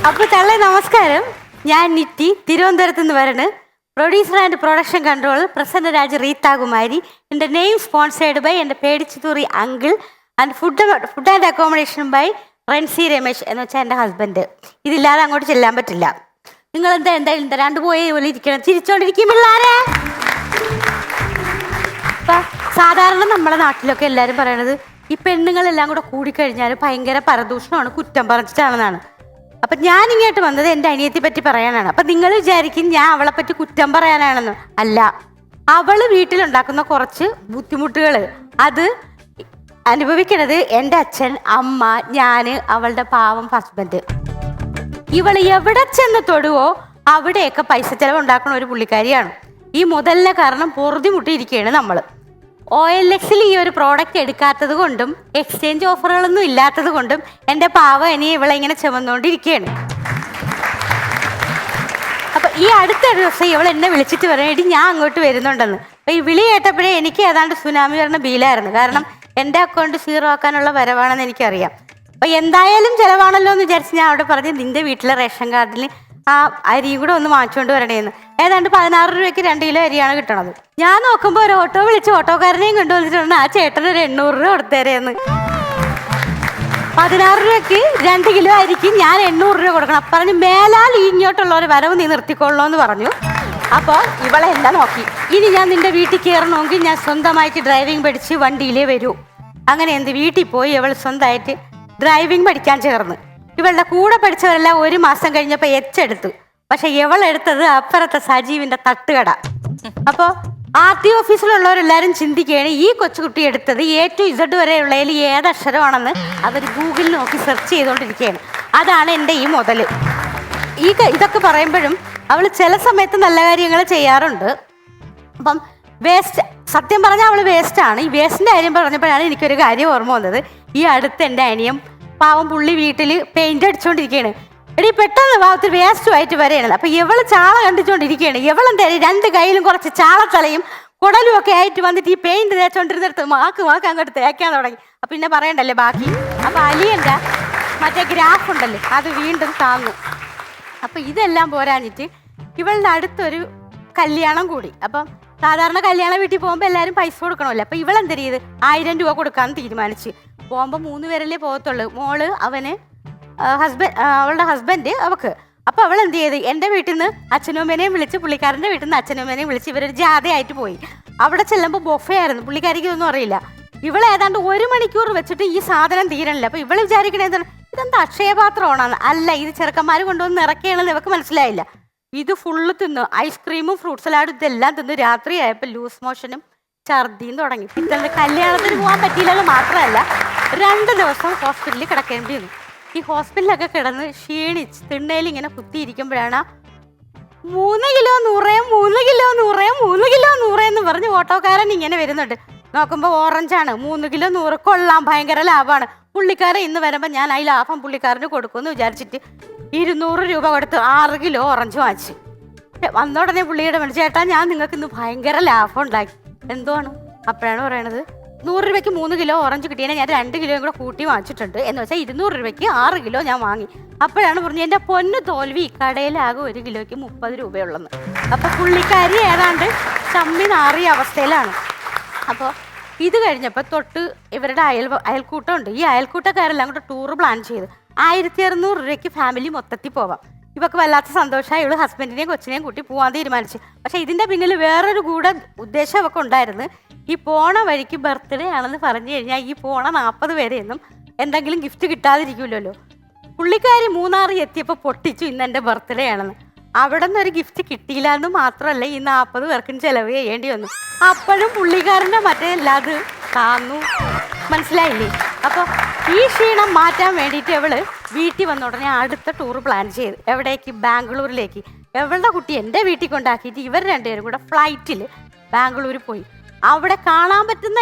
അപ്പോൾ തള്ളേ നമസ്കാരം. ഞാൻ നിറ്റി, തിരുവനന്തപുരത്ത് നിന്ന് വരണം. Producer and production control Prasannaraj Reethakumari. എൻ്റെ നെയിം സ്പോൺസേർഡ് ബൈ എൻ്റെ പേടിച്ചുതൂറി uncle and food and accommodation by Rency Ramesh എന്ന് വെച്ചാൽ എൻ്റെ ഹസ്ബൻഡ്. ഇതില്ലാതെ അങ്ങോട്ട് ചെല്ലാൻ പറ്റില്ല. നിങ്ങൾ എന്തായാലും തരാണ്ട് പോയേ പോലെ ഇരിക്കണം, ചിരിച്ചോണ്ടിരിക്കും പിള്ളേരെ. ഇപ്പം സാധാരണ നമ്മുടെ നാട്ടിലൊക്കെ എല്ലാവരും പറയണത് ഈ പെണ്ണുങ്ങളെല്ലാം കൂടെ കൂടിക്കഴിഞ്ഞാൽ ഭയങ്കര പരദൂഷണമാണ്, കുറ്റം പറഞ്ഞിട്ടാണെന്നാണ്. അപ്പം ഞാൻ ഇങ്ങോട്ട് വന്നത് എൻ്റെ അനിയത്തെ പറ്റി പറയാനാണ്. അപ്പം നിങ്ങൾ വിചാരിക്കും ഞാൻ അവളെ പറ്റി കുറ്റം പറയാനാണെന്ന്. അല്ല, അവള് വീട്ടിലുണ്ടാക്കുന്ന കുറച്ച് ബുദ്ധിമുട്ടുകൾ അത് അനുഭവിക്കണത് എൻ്റെ അച്ഛൻ, അമ്മ, ഞാൻ, അവളുടെ പാവം ഹസ്ബൻഡ്. ഇവൾ എവിടെ ചെന്ന് തൊടുവോ അവിടെയൊക്കെ പൈസ ചെലവുണ്ടാക്കുന്ന ഒരു പുള്ളിക്കാരിയാണ്. ഈ മുതലിനെ കാരണം പൊറുതിമുട്ടിയിരിക്കുകയാണ് നമ്മൾ. OLX-ൽ ഈ ഒരു പ്രോഡക്റ്റ് എടുക്കാത്തത് കൊണ്ടും എക്സ്ചേഞ്ച് ഓഫറുകളൊന്നും ഇല്ലാത്തത് കൊണ്ടും എൻ്റെ പാവം ഇനി ഇവളെ ഇങ്ങനെ ചുമന്നുകൊണ്ടിരിക്കുകയാണ്. അപ്പം ഈ അടുത്ത ദിവസം ഇവൾ എന്നെ വിളിച്ചിട്ട് പറയണേടി ഞാൻ അങ്ങോട്ട് വരുന്നുണ്ടെന്ന്. അപ്പം ഈ വിളി കേട്ടപ്പോഴേ എനിക്ക് ഏതാണ്ട് സുനാമി വരണ ബീലായിരുന്നു. കാരണം എൻ്റെ അക്കൗണ്ട് സീറോ ആക്കാനുള്ള വരവാണെന്ന് എനിക്കറിയാം. അപ്പം എന്തായാലും ചിലവാണല്ലോ എന്ന് വിചാരിച്ച് ഞാൻ അവിടെ പറഞ്ഞ് നിൻ്റെ വീട്ടിലെ റേഷൻ കാർഡിൽ ആ അരിയും കൂടെ ഒന്ന് വാങ്ങിച്ചുകൊണ്ട് വരണേന്ന്. ഏതാണ്ട് 16 രൂപയ്ക്ക് 2 കിലോ അരിയാണ് കിട്ടണത്. ഞാൻ നോക്കുമ്പോൾ ഒരു ഓട്ടോ വിളിച്ച് ഓട്ടോക്കാരനെയും കൊണ്ടുവന്നിട്ടുണ്ട് ആ ചേട്ടന് ഒരു 800 രൂപ കൊടുത്തേരേന്ന്. 16 രൂപയ്ക്ക് 2 കിലോ അരിക്ക് ഞാൻ 800 രൂപ കൊടുക്കണം. പറഞ്ഞ് മേലാൽ ഇങ്ങോട്ടുള്ള ഒരു വരവ് നീ നിർത്തിക്കൊള്ളൂ എന്ന് പറഞ്ഞു. അപ്പോൾ ഇവളെ എല്ലാം നോക്കി, ഇനി ഞാൻ നിന്റെ വീട്ടിൽ കയറണമെങ്കിൽ ഞാൻ സ്വന്തമായിട്ട് ഡ്രൈവിംഗ് പഠിച്ച് വണ്ടിയിലേ വരൂ. അങ്ങനെ എന്ത് വീട്ടിൽ പോയി ഇവൾ സ്വന്തമായിട്ട് ഡ്രൈവിംഗ് പഠിക്കാൻ ചേർന്ന്. ഇവളുടെ കൂടെ പഠിച്ചവരെല്ലാം 1 മാസം കഴിഞ്ഞപ്പോൾ എച്ചെടുത്തു. പക്ഷെ ഇവളെടുത്തത് അപ്പുറത്തെ സജീവിന്റെ തട്ടുകട. അപ്പോൾ RT ഓഫീസിലുള്ളവരെല്ലാവരും ചിന്തിക്കുകയാണ് ഈ കൊച്ചുകുട്ടി എടുത്തത് A to Z വരെയുള്ളതിൽ ഏതക്ഷരമാണെന്ന് അവർ ഗൂഗിളിൽ നോക്കി സെർച്ച് ചെയ്തുകൊണ്ടിരിക്കുകയാണ്. അതാണ് എൻ്റെ ഈ മുതൽ. ഇതൊക്കെ പറയുമ്പോഴും അവൾ ചില സമയത്ത് നല്ല കാര്യങ്ങൾ ചെയ്യാറുണ്ട്. അപ്പം സത്യം പറഞ്ഞാൽ അവൾ വേസ്റ്റാണ്. ഈ വേസ്റ്റിൻ്റെ കാര്യം പറഞ്ഞപ്പോഴാണ് എനിക്കൊരു കാര്യം ഓർമ്മ വന്നത്. ഈ അടുത്ത് എൻ്റെ അനിയൻ പാവം പുള്ളി വീട്ടിൽ പെയിന്റ് അടിച്ചുകൊണ്ടിരിക്കുകയാണ്. എടി പെട്ടെന്ന് ഭാവത്തിൽ വേസ്റ്റുമായിട്ട് വരെയാണ്. അപ്പം ഇവള് ചാള കണ്ടിച്ചുകൊണ്ടിരിക്കുകയാണ്. ഇവളെന്താ 2 കയ്യിലും കുറച്ച് ചാളത്തലയും കുടലും ഒക്കെ ആയിട്ട് വന്നിട്ട് ഈ പെയിന്റ് തേച്ചോണ്ടിരുന്നിടത്ത് മാക്ക് അങ്ങോട്ട് തേക്കാൻ തുടങ്ങി. അപ്പം പിന്നെ പറയണ്ടല്ലേ ബാക്കി. അപ്പം അലിയൻ്റെ മറ്റേ ഗ്രാഫ് ഉണ്ടല്ലേ അത് വീണ്ടും താങ്ങും. അപ്പം ഇതെല്ലാം പോരാഞ്ഞിട്ട് ഇവളുടെ അടുത്തൊരു കല്യാണം കൂടി. അപ്പം സാധാരണ കല്യാണ വീട്ടിൽ പോകുമ്പോൾ എല്ലാവരും പൈസ കൊടുക്കണമല്ലോ. അപ്പം ഇവളെന്താ ചെയ്ത് 1000 രൂപ കൊടുക്കാമെന്ന് തീരുമാനിച്ച്. പോകുമ്പോൾ 3 പേരല്ലേ പോകത്തുള്ളൂ, മോള്, അവന്, അവളുടെ ഹസ്ബൻഡ്, അവക്ക്. അപ്പോൾ അവൾ എന്ത് ചെയ്ത് എൻ്റെ വീട്ടിൽ നിന്ന് അച്ഛനും അമ്മേനെയും വിളിച്ച് പുള്ളിക്കാരൻ്റെ വീട്ടിൽ നിന്ന് അച്ഛനും അമ്മേനെയും വിളിച്ച് ഇവരൊരു ജാഥയായിട്ട് പോയി. അവിടെ ചെല്ലുമ്പോൾ ബൊഫേ ആയിരുന്നു. പുള്ളിക്കാരിക്ക് ഇതൊന്നും അറിയില്ല. ഇവൾ ഏതാണ്ട് 1 മണിക്കൂർ വെച്ചിട്ട് ഈ സാധനം തീരണില്ല. അപ്പോൾ ഇവൾ വിചാരിക്കണേ എന്താണ് ഇതെന്താ അക്ഷയപാത്രമാണെന്ന്. അല്ല, ഇത് ചെറുക്കന്മാർ കൊണ്ടുവന്ന് ഇറക്കുകയാണെന്ന് ഇവർക്ക് മനസ്സിലായില്ല. ഇത് ഫുള്ള് തിന്നു, ഐസ്ക്രീമും ഫ്രൂട്ട് സലാഡും ഇതെല്ലാം തിന്നു. രാത്രി ആയപ്പോൾ ലൂസ് മോഷനും ഛർദിയും തുടങ്ങി. പിറ്റേന്ന് കല്യാണത്തിന് പോകാൻ പറ്റിയില്ലെന്ന് മാത്രമല്ല 2 ദിവസം ഹോസ്പിറ്റലിൽ കിടക്കേണ്ടി വന്നു. ഈ ഹോസ്പിറ്റലൊക്കെ കിടന്ന് ക്ഷീണിച്ച് തിണ്ണയിൽ ഇങ്ങനെ കുത്തിയിരിക്കുമ്പോഴാണ് 3 കിലോ 100 എന്ന് പറഞ്ഞ് ഓട്ടോക്കാരൻ ഇങ്ങനെ വരുന്നുണ്ട്. നോക്കുമ്പോൾ ഓറഞ്ചാണ്. 3 കിലോ 100 കൊള്ളാം, ഭയങ്കര ലാഭമാണ്. പുള്ളിക്കാരൻ ഇന്ന് വരുമ്പോൾ ഞാൻ ഈ ലാഭം പുള്ളിക്കാരന് കൊടുക്കുമെന്ന് വിചാരിച്ചിട്ട് 200 രൂപ കൊടുത്ത് 6 കിലോ ഓറഞ്ച് വാങ്ങിച്ചു. വന്നോടനെ പുള്ളിയുടെ വിളിച്ചു, ചേട്ടാ ഞാൻ നിങ്ങൾക്ക് ഇന്ന് ഭയങ്കര ലാഭം ഉണ്ടാക്കി. എന്തുവാണ്? അപ്പോഴാണ് പറയണത് 100 രൂപയ്ക്ക് 3 കിലോ ഓറഞ്ച് കിട്ടിയാൽ ഞാൻ 2 കിലോയും കൂടെ കൂട്ടി വാങ്ങിച്ചിട്ടുണ്ട്. എന്ന് വെച്ചാൽ 200 രൂപയ്ക്ക് 6 കിലോ ഞാൻ വാങ്ങി. അപ്പോഴാണ് പറഞ്ഞത് എൻ്റെ പൊന്ന് തോൽവി, കടയിലാകെ 1 കിലോയ്ക്ക് 30 രൂപയുള്ളെന്ന്. അപ്പോൾ പുള്ളിക്കാരി ഏതാണ്ട് ചമ്മി നാറിയ അവസ്ഥയിലാണ്. അപ്പോൾ ഇത് കഴിഞ്ഞപ്പോൾ തൊട്ട് ഇവരുടെ അയൽക്കൂട്ടമുണ്ട്. ഈ അയൽക്കൂട്ടക്കാരെല്ലാം കൂടെ ടൂറ് പ്ലാൻ ചെയ്ത് 1600 രൂപയ്ക്ക് ഫാമിലി മൊത്തത്തിൽ പോവാം. ഇവർക്ക് വല്ലാത്ത സന്തോഷമായി. ഇവള് ഹസ്ബൻഡിനെയും കൊച്ചിനെയും കൂട്ടി പോകാൻ തീരുമാനിച്ചു. പക്ഷെ ഇതിൻ്റെ പിന്നിൽ വേറൊരു കൂടെ ഉദ്ദേശം അവർക്ക് ഉണ്ടായിരുന്നു. ഈ പോണ വഴിക്ക് ബർത്ത്ഡേ ആണെന്ന് പറഞ്ഞു കഴിഞ്ഞാൽ ഈ പോണ 40 പേരെയൊന്നും എന്തെങ്കിലും ഗിഫ്റ്റ് കിട്ടാതിരിക്കുമല്ലോ. പുള്ളിക്കാരി മൂന്നാറിൽ എത്തിയപ്പോൾ പൊട്ടിച്ചു ഇന്ന് എൻ്റെ ബർത്ത്ഡേ ആണെന്ന്. അവിടെ നിന്ന് ഒരു ഗിഫ്റ്റ് കിട്ടിയില്ല എന്ന് മാത്രമല്ല ഈ 40 പേർക്കും ചിലവ് ചെയ്യേണ്ടി വന്നു. അപ്പോഴും പുള്ളിക്കാരൻ്റെ മറ്റേ അത് താന്നു. മനസ്സിലായില്ലേ? അപ്പോൾ ഈ ക്ഷീണം മാറ്റാൻ വേണ്ടിയിട്ട് അവള് വീട്ടിൽ വന്ന ഉടനെ അടുത്ത ടൂർ പ്ലാൻ ചെയ്ത്. എവിടേക്ക്? ബാംഗ്ലൂരിലേക്ക്. അവളുടെ കുട്ടി എൻ്റെ വീട്ടിൽ കൊണ്ടാക്കിയിട്ട് ഇവർ 2 പേരും കൂടെ ഫ്ലൈറ്റിൽ ബാംഗ്ലൂർ പോയി. അവിടെ കാണാൻ പറ്റുന്ന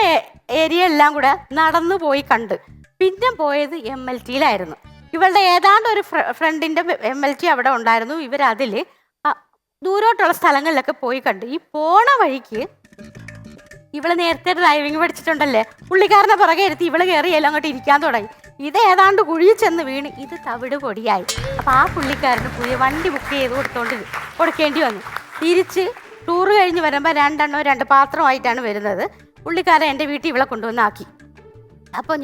ഏരിയ എല്ലാം കൂടെ നടന്നു പോയി കണ്ട്. പിന്നെ പോയത് MLT-യിലായിരുന്നു. ഇവളുടെ ഏതാണ്ട് ഒരു ഫ്രണ്ടിൻ്റെ MLT അവിടെ ഉണ്ടായിരുന്നു. ഇവരതിൽ ദൂരോട്ടുള്ള സ്ഥലങ്ങളിലൊക്കെ പോയി കണ്ട്. ഈ പോണ വഴിക്ക് ഇവള് നേരത്തെ ഡ്രൈവിംഗ് പഠിച്ചിട്ടുണ്ടല്ലേ, പുള്ളിക്കാരനെ പുറകെ ഇരുത്തി ഇവള് കയറിയല്ലോ അങ്ങോട്ട് ഇരിക്കാൻ തുടങ്ങി. ഇത് ഏതാണ്ട് കുഴിയിൽ ചെന്ന് വീണ് ഇത് തവിട് പൊടിയായി. അപ്പം ആ പുള്ളിക്കാരന് പുതിയ വണ്ടി ബുക്ക് ചെയ്ത് കൊടുക്കേണ്ടി വന്നു. തിരിച്ച് ടൂറ് കഴിഞ്ഞ് വരുമ്പോൾ 2 പാത്രമായിട്ടാണ് വരുന്നത്. പുള്ളിക്കാരൻ എൻ്റെ വീട്ടിൽ ഇവളെ കൊണ്ടുവന്നാക്കി. അപ്പോൾ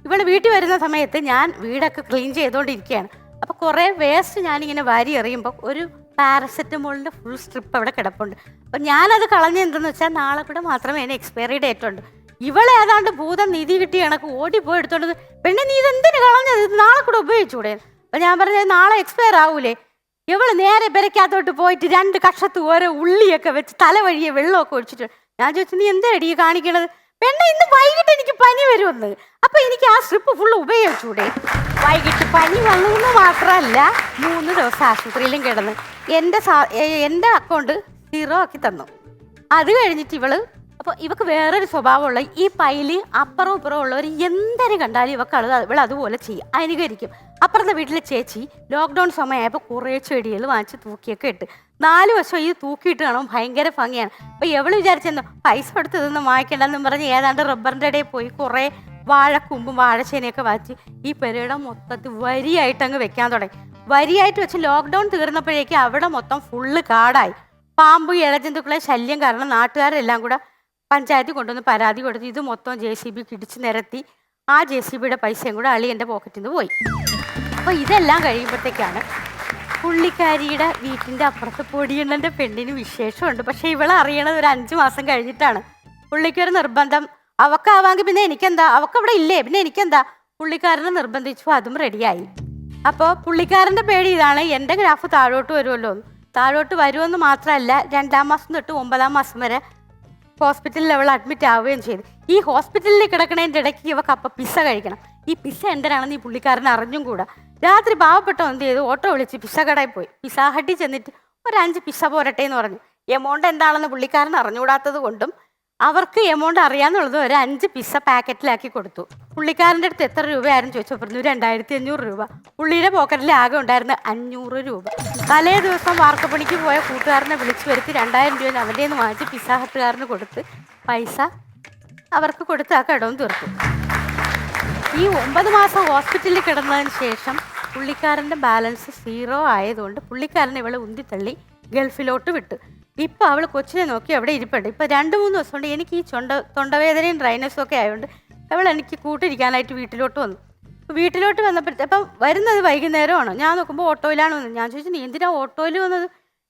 ഇവള് വീട്ടിൽ വരുന്ന സമയത്ത് ഞാൻ വീടൊക്കെ ക്ലീൻ ചെയ്തുകൊണ്ടിരിക്കുകയാണ്. അപ്പോൾ കുറേ വേസ്റ്റ് ഞാനിങ്ങനെ വാരി എറിയുമ്പോൾ ഒരു പാരസെറ്റമോളിൻ്റെ ഫുൾ സ്ട്രിപ്പ് അവിടെ കിടപ്പുണ്ട്. അപ്പം ഞാനത് കളഞ്ഞെന്തെന്ന് വെച്ചാൽ നാളെ കൂടെ മാത്രമേ അതിന് എക്സ്പയറി ഡേറ്റ് ഉണ്ട്. ഇവളെ ഏതാണ്ട് ഭൂതം നിധി കിട്ടിയ കണക്ക് ഓടിപ്പോയി എടുത്തോണ്ട്, പെണ്ണെ നീ ഇതെന്തിനു കളഞ്ഞത്, ഇത് നാളെ കൂടെ ഉപയോഗിച്ചൂടെ? അപ്പം ഞാൻ പറഞ്ഞത് നാളെ എക്സ്പയർ ആവൂലേ. ഇവള് നേരെ പെരക്കകത്തോട്ട് പോയിട്ട് 2 കഷത്ത് ഓരോ ഉള്ളിയൊക്കെ വെച്ച് തല വഴിയെ വെള്ളമൊക്കെ ഒഴിച്ചിട്ട് ഞാൻ ചോദിച്ചു, നീ എന്താടി കാണിക്കണത്? പെണ്ണെ ഇന്ന് വൈകിട്ട് എനിക്ക് പനി വരുമെന്ന്. അപ്പൊ എനിക്ക് ആ സ്ട്രിപ്പ് ഫുള്ള് ഉപയോഗിച്ചൂടെ? വൈകിട്ട് പനി വന്നെന്ന് മാത്രമല്ല 3 ദിവസം ആശുപത്രിയിലും കിടന്ന് എൻ്റെ അക്കൗണ്ട് 0 ആക്കി തന്നു. അത് കഴിഞ്ഞിട്ട് അപ്പോൾ ഇവക്ക് വേറൊരു സ്വഭാവമുള്ള, ഈ പൈല് അപ്പുറവും ഇപ്പുറവും ഉള്ളവർ എന്തൊരു കണ്ടാലും ഇവൾ അതുപോലെ ചെയ്യും, അനുകരിക്കും. അപ്പുറത്തെ വീട്ടിലെ ചേച്ചി ലോക്ക്ഡൗൺ സമയമായപ്പോൾ കുറേ ചെടികൾ വാങ്ങിച്ച് തൂക്കിയൊക്കെ ഇട്ട് 4 വർഷം ഈ തൂക്കിയിട്ട് കാണുമ്പോൾ ഭയങ്കര ഭംഗിയാണ്. അപ്പോൾ എവള് വിചാരിച്ചെന്നോ പൈസ കൊടുത്ത് ഇതൊന്നും വാങ്ങിക്കണ്ടെന്നും പറഞ്ഞ് ഏതാണ്ട് റബ്ബറിൻ്റെ ഇടയിൽ പോയി കുറേ വാഴക്കുമ്പും വാഴച്ചേനയൊക്കെ വാങ്ങിച്ച് ഈ പെരയുടെ മൊത്തത്തിൽ വരിയായിട്ട് അങ്ങ് വെക്കാൻ തുടങ്ങി. വരിയായിട്ട് വെച്ച് ലോക്ക്ഡൗൺ തീർന്നപ്പോഴേക്കും അവിടെ മൊത്തം ഫുള്ള് കാടായി. പാമ്പ് ഇഴജന്തുക്കളെ ശല്യം കാരണം നാട്ടുകാരെല്ലാം കൂടെ പഞ്ചായത്തിൽ കൊണ്ടുവന്ന് പരാതി കൊടുത്ത് ഇത് മൊത്തം JCB ഇടിച്ച് നിരത്തി. ആ JCBയുടെ പൈസയും കൂടെ അളി എൻ്റെ പോക്കറ്റിൽ നിന്ന് പോയി. അപ്പോൾ ഇതെല്ലാം കഴിയുമ്പോഴത്തേക്കാണ് പുള്ളിക്കാരിയുടെ വീട്ടിൻ്റെ അപ്പുറത്ത് പൊടിയണ്ണൻ്റെ പെണ്ണിന് വിശേഷമുണ്ട്. പക്ഷേ ഇവളെ അറിയണത് ഒരു 5 മാസം കഴിഞ്ഞിട്ടാണ്. പുള്ളിക്കൊരു നിർബന്ധം, അവക്കാവാമെങ്കിൽ പിന്നെ എനിക്കെന്താ, അവക്കവിടെ ഇല്ലേ പിന്നെ എനിക്കെന്താ, പുള്ളിക്കാരനെ നിർബന്ധിച്ചു, അതും റെഡിയായി. അപ്പോൾ പുള്ളിക്കാരൻ്റെ പേടി ഇതാണ്, എൻ്റെ ഗ്രാഫ് താഴോട്ട് വരുമല്ലോ. താഴോട്ട് വരുമെന്ന് മാത്രമല്ല 2-ാം മാസം തൊട്ട് 9-ാം മാസം വരെ ഹോസ്പിറ്റലിൽ അവൾ അഡ്മിറ്റ് ആവുകയും ചെയ്തു. ഈ ഹോസ്പിറ്റലിൽ കിടക്കണതിൻ്റെ ഇടയ്ക്ക് ഇവക്ക് അപ്പം പിസ്സ കഴിക്കണം. ഈ പിസ്സ എന്തിനാണെന്ന് ഈ പുള്ളിക്കാരൻ അറിഞ്ഞും കൂടാ. രാത്രി പാവപ്പെട്ടോ എന്ത് ചെയ്തു, ഓട്ടോ വിളിച്ച് പിസ്സ കടയിൽ പോയി. പിസ്സ ഹട്ടിൽ ചെന്നിട്ട് ഒരു 5 പിസ്സ പോരട്ടെ എന്ന് പറഞ്ഞു. എമൗണ്ട് എന്താണെന്ന് പുള്ളിക്കാരൻ അറിഞ്ഞുകൂടാത്തത് കൊണ്ടും അവർക്ക് എമൗണ്ട് അറിയാന്നുള്ളത് ഒരു 5 പിസ്സ പാക്കറ്റിലാക്കി കൊടുത്തു. പുള്ളിക്കാരൻ്റെ അടുത്ത് എത്ര രൂപയായിരുന്നു ചോദിച്ചു പറഞ്ഞു 2500 രൂപ. പുള്ളിയുടെ പോക്കറ്റിൽ ആകെ ഉണ്ടായിരുന്ന 500 രൂപ. തലേ ദിവസം വാർക്കപ്പണിക്ക് പോയ കൂട്ടുകാരനെ വിളിച്ചു വരുത്തി 2000 രൂപ അവൻ്റെ നിന്ന് വാങ്ങിച്ച് പിസ്സ ഹട്ടുകാരന് കൊടുത്ത് പൈസ അവർക്ക് കൊടുത്ത് ആ കടവും തീർത്തു. ഈ 9 മാസം ഹോസ്പിറ്റലിൽ കിടന്നതിന് ശേഷം പുള്ളിക്കാരൻ്റെ ബാലൻസ് 0 ആയതുകൊണ്ട് പുള്ളിക്കാരൻ ഇവളെ ഉന്തിത്തള്ളി ഗൾഫിലോട്ട് വിട്ടു. ഇപ്പം അവൾ കൊച്ചിനെ നോക്കി അവിടെ ഇരിപ്പുണ്ട്. ഇപ്പം 2-3 ദിവസം കൊണ്ട് എനിക്ക് ഈ തൊണ്ടവേദനയും ഡ്രൈനസും ഒക്കെ ആയതുകൊണ്ട് അവൾ എനിക്ക് കൂട്ടിരിക്കാനായിട്ട് വീട്ടിലോട്ട് വന്നു. വീട്ടിലോട്ട് വന്നപ്പോഴത്തെ അപ്പം വരുന്നത് വൈകുന്നേരമാണ്. ഞാൻ നോക്കുമ്പോൾ ഓട്ടോയിലാണ് വന്നത്. ഞാൻ ചോദിച്ചു, നീ എന്തിനാ ഓട്ടോയിൽ വന്നത്?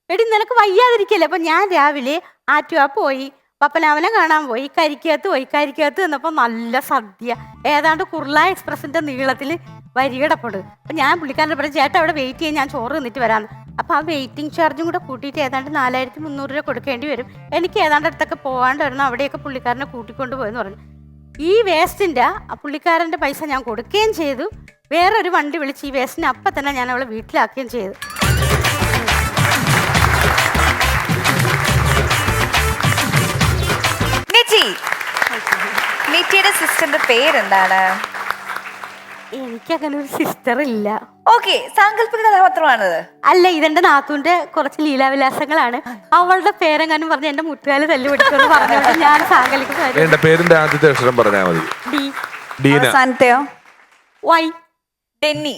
എടി നിനക്ക് വയ്യാതിരിക്കല്ലേ? അപ്പം ഞാൻ രാവിലെ ആറ്റുവാ പോയി, പപ്പനാവനെ കാണാൻ പോയി, കരിക്കകത്ത് വന്നപ്പോൾ നല്ല സദ്യ, ഏതാണ്ട് കുർള എക്സ്പ്രസിൻ്റെ നീളത്തിൽ വരി കിടപ്പെടും. അപ്പം ഞാൻ പുള്ളിക്കാരൻ്റെ പറഞ്ഞു, ചേട്ടാ അവിടെ വെയിറ്റ് ചെയ്യാൻ, ഞാൻ ചോറ് തിന്നിട്ട് വരാമെന്ന്. അപ്പോൾ ആ വെയിറ്റിംഗ് ചാർജും കൂടെ കൂട്ടിയിട്ട് ഏതാണ്ട് 4300 രൂപ കൊടുക്കേണ്ടി വരും. എനിക്ക് ഏതാണ്ട് അടുത്തൊക്കെ പോകാണ്ട് വരണം, അവിടെയൊക്കെ പുള്ളിക്കാരനെ കൂട്ടിക്കൊണ്ട് പോയെന്ന് പറഞ്ഞു. ഈ വേസ്റ്റിൻ്റെ പുള്ളിക്കാരൻ്റെ പൈസ ഞാൻ കൊടുക്കുകയും ചെയ്തു. വേറൊരു വണ്ടി വിളിച്ച് ഈ വേസ്റ്റിനെ അപ്പം തന്നെ ഞാൻ അവളെ വീട്ടിലാക്കുകയും ചെയ്തു. നിറ്റിയുടെ സിസ്റ്ററിന്റെ പേരെന്താണ്? എനിക്കങ്ങനെ ഒരു സിസ്റ്റർ ഇല്ല. ഓക്കെ, സാങ്കല്പിക കഥാപാത്രമാണത്. അല്ല, ഇതെന്റെ നാത്തൂന്റെ കുറച്ച് ലീലാവിലാസങ്ങളാണ്. അവളുടെ പേരെങ്ങാനും പറഞ്ഞ് എന്റെ മുട്ടുകാല് തല്ലു പിടിക്കുമെന്ന് പറഞ്ഞുകൊണ്ട് ഞാൻ സാങ്കല്പിക പേരിന്റെ ആദ്യത്തെ അക്ഷരം പറഞ്ഞാൽ മതി. അവസാനത്തെയോ? വൈ. ഡെന്നി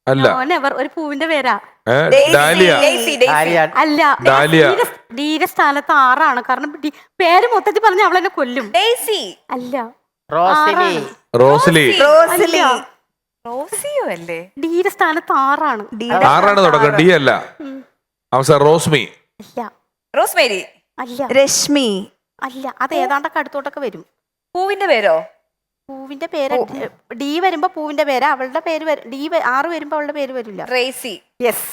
അല്ല, ഒരു പൂവിന്റെ പേരാ. ഡാലിയ അല്ല, ഡീയുടെ സ്ഥാനത്ത് 6 ആണ്. കാരണം പേര് മൊത്തത്തിൽ പറഞ്ഞ അവളെന്നെ കൊല്ലും. ഡെയ്സി അല്ല, റോസ്ലി. റോസിയോ അല്ലേ? ഡീയുടെ സ്ഥാനത്ത് 6 ആണ്. 6 തുടക്കം, ഡി അല്ല. അവസാനം റോസ്മി. അല്ല. റോസ്മേരി. അല്ല. രശ്മി. അല്ല, അത് ഏതാണ്ടൊക്കെ അടുത്തോട്ടൊക്കെ വരും. പൂവിന്റെ പേരോ? പൂവിന്റെ പേര് ഡി വരുമ്പോ പൂവിന്റെ പേര്, അവളുടെ പേര് ഡി 6 വരുമ്പോ അവളുടെ പേര് വരില്ല. റേസി. യെസ്.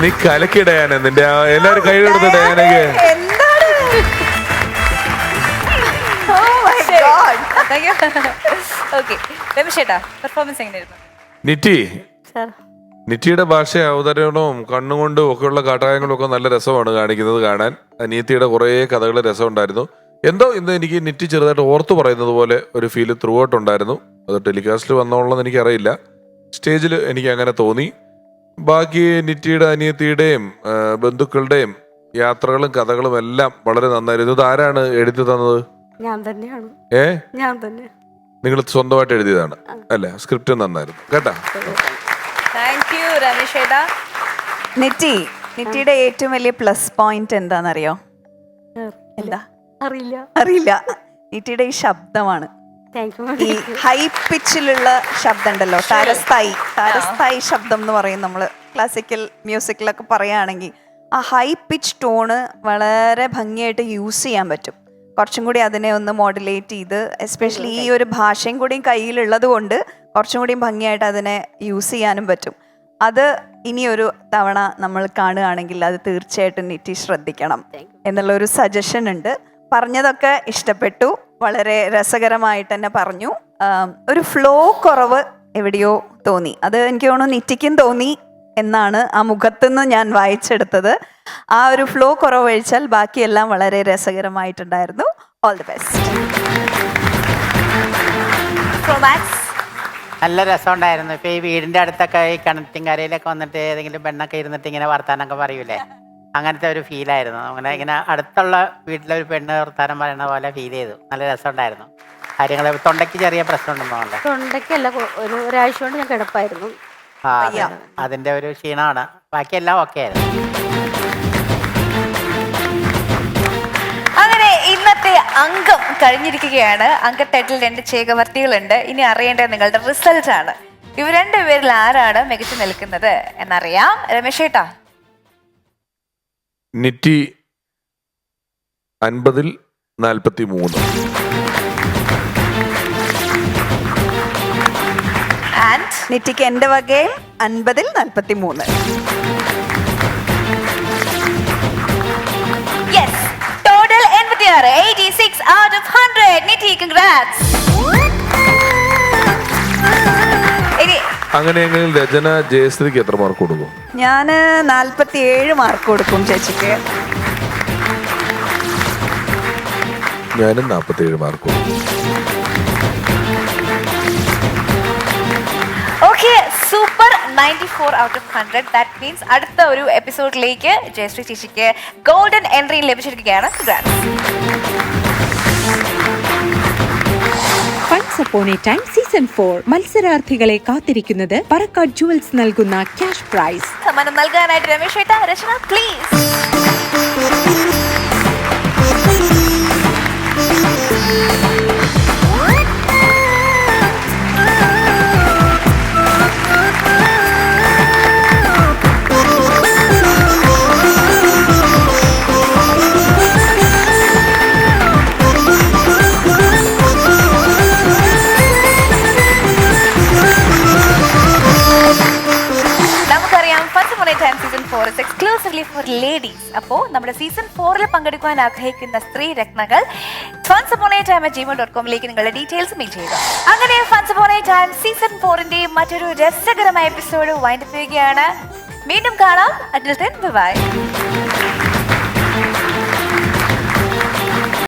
നീ കലക്കിടയാനെ, നിന്റെ എല്ലാരും കൈ കൊടുത്ത ഡയാനക്ക്. നിറ്റിയുടെ ഭാഷ അവതരണവും കണ്ണുകൊണ്ടും ഒക്കെയുള്ള കാട്ടായങ്ങളും ഒക്കെ നല്ല രസമാണ് കാണിക്കുന്നത് കാണാൻ. അനിയത്തിയുടെ കുറേ കഥകൾ രസമുണ്ടായിരുന്നു. എന്തോ ഇന്ന് എനിക്ക് നിറ്റി ചെറുതായിട്ട് ഓർത്തു പറയുന്നത് പോലെ ഒരു ഫീല് ത്രൂ ഔട്ട് ഉണ്ടായിരുന്നു. അത് ടെലികാസ്റ്റിൽ വന്നോളെന്ന് എനിക്കറിയില്ല, സ്റ്റേജിൽ എനിക്ക് അങ്ങനെ തോന്നി. ബാക്കി നിറ്റിയുടെ അനിയത്തിയുടെയും ബന്ധുക്കളുടെയും യാത്രകളും കഥകളും എല്ലാം വളരെ നന്നായിരുന്നു. ഇത് ആരാണ് എഴുതി തന്നത്? ഞാൻ തന്നെയാണ്. ഏ ഞാൻ തന്നെ. നിങ്ങൾ സ്വന്തമായിട്ട് എഴുതിയതാണ് അല്ലേ? സ്ക്രിപ്റ്റ് നന്നായിരുന്നു കേട്ടാ. താങ്ക് യു രമേശ് ഏട്ടാ. നിറ്റിയുടെ ഏറ്റവും വലിയ പ്ലസ് പോയിന്റ് എന്താണെന്നറിയോ? എന്താ? അറിയില്ല. നിറ്റിയുടെ ഈ ശബ്ദമാണ്. ഈ ഹൈ പിച്ചിലുള്ള ശബ്ദം ഉണ്ടല്ലോ, താരസ്ഥായി ശബ്ദം എന്ന് പറയും നമ്മള് ക്ലാസിക്കൽ മ്യൂസിക്കിലൊക്കെ പറയുകയാണെങ്കിൽ. ആ ഹൈ പിച്ച് ടോണ് വളരെ ഭംഗിയായിട്ട് യൂസ് ചെയ്യാൻ പറ്റും. കുറച്ചും കൂടി അതിനെ ഒന്ന് മോഡുലേറ്റ് ചെയ്ത്, എസ്പെഷ്യലി ഈ ഒരു ഭാഷയും കൂടിയും കയ്യിലുള്ളത് കൊണ്ട് കുറച്ചും കൂടിയും ഭംഗിയായിട്ട് അതിനെ യൂസ് ചെയ്യാനും പറ്റും. അത് ഇനിയൊരു തവണ നമ്മൾ കാണുകയാണെങ്കിൽ അത് തീർച്ചയായിട്ടും നിറ്റി ശ്രദ്ധിക്കണം എന്നുള്ളൊരു സജഷൻ ഉണ്ട്. പറഞ്ഞതൊക്കെ ഇഷ്ടപ്പെട്ടു, വളരെ രസകരമായിട്ട് തന്നെ പറഞ്ഞു. ഒരു ഫ്ലോ കുറവ് എവിടെയോ തോന്നി. അത് എനിക്ക് തോന്നുന്നു നിറ്റിക്കും തോന്നി എന്നാണ് ആ മുഖത്തുനിന്ന് ഞാൻ വായിച്ചെടുത്തത്. ആ ഒരു ഫ്ലോ കുറവ് ഒഴിച്ചാൽ ബാക്കിയെല്ലാം വളരെ രസകരമായിട്ടുണ്ടായിരുന്നു. All the best. നല്ല രസമുണ്ടായിരുന്നു. ഇപ്പൊ ഈ വീടിന്റെ അടുത്തൊക്കെ ഈ കിണറ്റിൻ കരയിലൊക്കെ വന്നിട്ട് ഏതെങ്കിലും പെണ്ണൊക്കെ ഇരുന്നിട്ട് ഇങ്ങനെ വർത്താനൊക്കെ പറയൂലേ, അങ്ങനത്തെ ഒരു ഫീലായിരുന്നു. അങ്ങനെ ഇങ്ങനെ അടുത്തുള്ള വീട്ടിലെ ഒരു പെണ്ണ് വർത്താനം പറയുന്ന പോലെ ഫീൽ ചെയ്തു. നല്ല രസമുണ്ടായിരുന്നു. കാര്യങ്ങൾ തൊണ്ടയ്ക്ക് ചെറിയ പ്രശ്നമുണ്ടെന്നോ? തൊണ്ടയ്ക്കല്ല, ഒരാഴ്ച കൊണ്ട് ഞാൻ കിടപ്പായിരുന്നു. അതിന്റെ ഒരു ക്ഷീണമാണ്. ബാക്കിയെല്ലാം ഓക്കെ ആയിരുന്നു. അങ്ങനെ ഇന്നത്തെ അംഗം കഴിഞ്ഞിരിക്കുകയാണ്. അംഗത്തട്ടിൽ 2 ചേകവർത്തികളുണ്ട്. ഇനി അറിയേണ്ടത് നിങ്ങളുടെ റിസൾട്ട് ആണ്. ഇവർ 2 പേരിൽ ആരാണ് മികച്ചു നിൽക്കുന്നത് എന്നറിയാം. രമേശ് ഏട്ടാ. നിറ്റി 50-ൽ 43. നിറ്റിക്ക് എന്റെ വകയിൽ 50-ൽ 43. Yes, total 86 out of 100. നിറ്റി, congrats. അങ്ങനെയെങ്കിൽ രചന ജയശ്രീക്ക് എത്ര മാർക്ക് കൊടുക്കും? ഞാൻ 47 മാർക്ക് കൊടുക്കും ചേച്ചിക്ക്. ഞാനും 47 മാർക്ക് കൊടുക്കും. Okay, super 94 out of 100. That means അടുത്ത ഒരു എപ്പിസോഡിലേക്ക് ജയശ്രീ ചേച്ചിക്ക് ഗോൾഡൻ എൻട്രി ലഭിച്ചിരിക്കുകയാണ്. Once Upon a Time season 4 മത്സരാർത്ഥികളെ കാത്തിരിക്കുന്നത് പറക്കാട് ജുവൽസ് നൽകുന്ന ക്യാഷ് പ്രൈസ്. സമ്മാനം നൽകാനായിട്ട് രമേശ് ഏട്ടാ, Rachana please. Season 4 is exclusively for ladies. അപ്പോൾ നമ്മുടെ സീസൺ 4 പങ്കെടുക്കാൻ ആഗ്രഹിക്കുന്ന സ്ത്രീ രത്നകൾ funsupon-a-time@gmail.com നിങ്ങളുടെ ഡീറ്റെയിൽസ് മെയിൽ ചെയ്യുക. അങ്ങനെ ഫൺസ് അപ്പോൺ എ ടൈം സീസൺ 4 മറ്റൊരു രസകരമായ എപ്പിസോഡ് വൈൻഡ് അപ്പ് ചെയ്യുകയാണ്. വീണ്ടും കാണാം. Until then, bye bye.